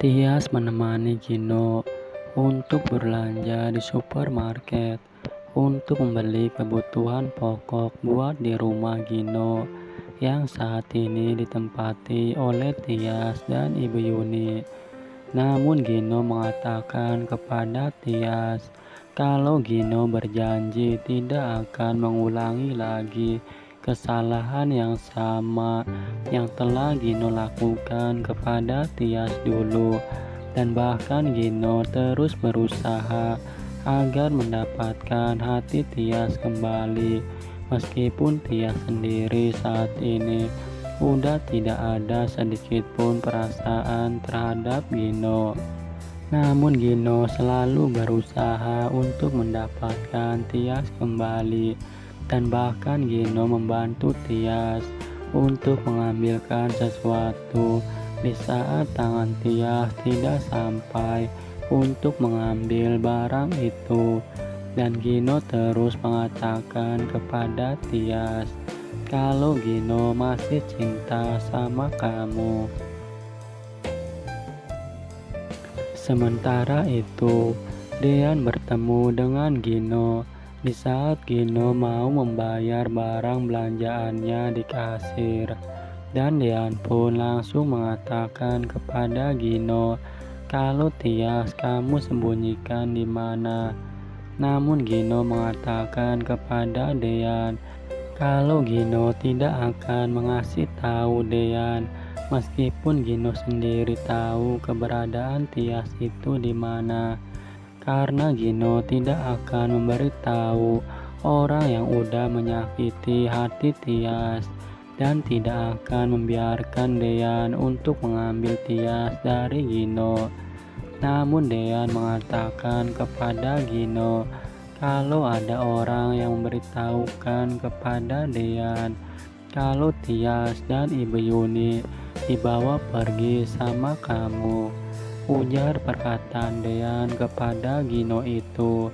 Tias menemani Gino untuk berbelanja di supermarket untuk membeli kebutuhan pokok buat di rumah Gino yang saat ini ditempati oleh Tias dan Ibu Yuni. Namun Gino mengatakan kepada Tias kalau Gino berjanji tidak akan mengulangi lagi kesalahan yang sama yang telah Gino lakukan kepada Tias dulu, dan bahkan Gino terus berusaha agar mendapatkan hati Tias kembali, meskipun Tias sendiri saat ini udah tidak ada sedikit pun perasaan terhadap Gino. Namun Gino selalu berusaha untuk mendapatkan Tias kembali, dan bahkan Gino membantu Tias untuk mengambilkan sesuatu di saat tangan Tias tidak sampai untuk mengambil barang itu. Dan Gino terus mengatakan kepada Tias kalau Gino masih cinta sama kamu. Sementara itu, Dean bertemu dengan Gino di saat Gino mau membayar barang belanjaannya di kasir, dan Dean pun langsung mengatakan kepada Gino kalau Tias kamu sembunyikan di mana. Namun Gino mengatakan kepada Dean kalau Gino tidak akan mengasih tahu Dean, meskipun Gino sendiri tahu keberadaan Tias itu di mana. Karena Gino tidak akan memberitahu orang yang udah menyakiti hati Tias, dan tidak akan membiarkan Dean untuk mengambil Tias dari Gino. Namun Dean mengatakan kepada Gino kalau ada orang yang memberitahukan kepada Dean kalau Tias dan Ibu Yuni dibawa pergi sama kamu. Ujar perkataan Dean kepada Gino itu.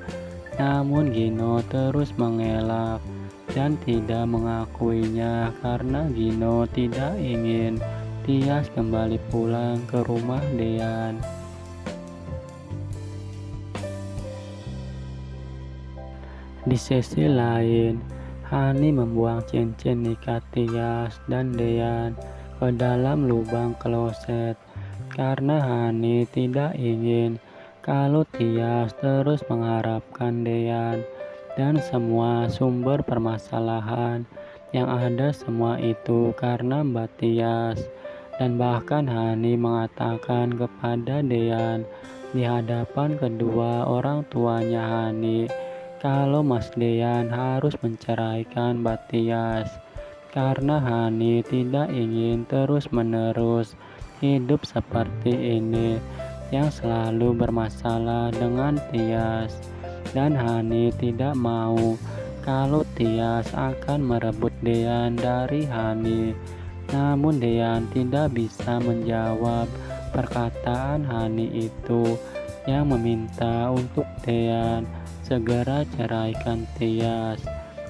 Namun Gino terus mengelak dan tidak mengakuinya karena Gino tidak ingin Tias kembali pulang ke rumah Dean. Di sisi lain, Hani membuang cincin nikah Tias dan Dean ke dalam lubang kloset karena Hani tidak ingin kalau Tias terus mengharapkan Dean, dan semua sumber permasalahan yang ada semua itu karena Mbak Tias. Dan bahkan Hani mengatakan kepada Dean di hadapan kedua orang tuanya Hani kalau Mas Dean harus menceraikan Mbak Tias karena Hani tidak ingin terus-menerus hidup seperti ini yang selalu bermasalah dengan Tias. Dan Hani tidak mau kalau Tias akan merebut Dean dari Hani. Namun Dean tidak bisa menjawab perkataan Hani itu yang meminta untuk Dean segera ceraikan Tias.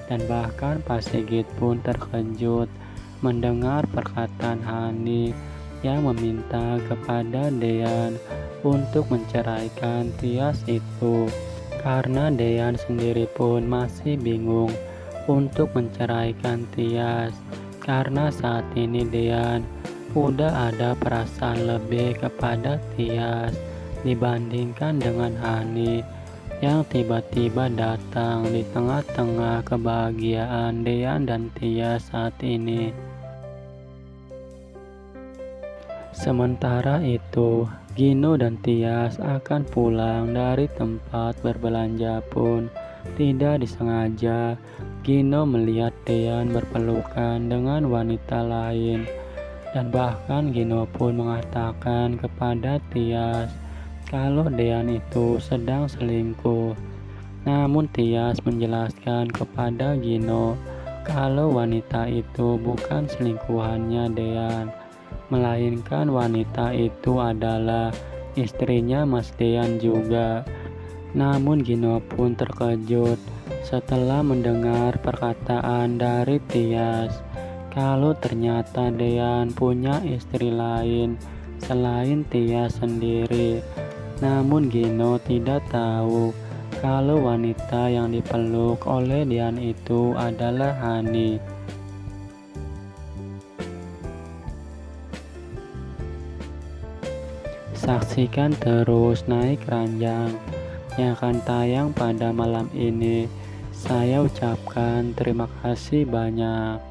Dan bahkan Pak Sigit pun terkejut mendengar perkataan Hani yang meminta kepada Dean untuk menceraikan Tias itu, karena Dean sendiri pun masih bingung untuk menceraikan Tias karena saat ini Dean udah ada perasaan lebih kepada Tias dibandingkan dengan Hani yang tiba-tiba datang di tengah-tengah kebahagiaan Dean dan Tias saat ini. Sementara itu, Gino dan Tias akan pulang dari tempat berbelanja pun tidak disengaja Gino melihat Dean berpelukan dengan wanita lain, dan bahkan Gino pun mengatakan kepada Tias kalau Dean itu sedang selingkuh. Namun Tias menjelaskan kepada Gino kalau wanita itu bukan selingkuhannya Dean, melainkan wanita itu adalah istrinya Mas Dean juga. Namun Gino pun terkejut setelah mendengar perkataan dari Tias kalau ternyata Dean punya istri lain selain Tia sendiri. Namun Gino tidak tahu kalau wanita yang dipeluk oleh Dian itu adalah Hani. Saksikan terus Naik Ranjang yang akan tayang pada malam ini. Saya ucapkan terima kasih banyak.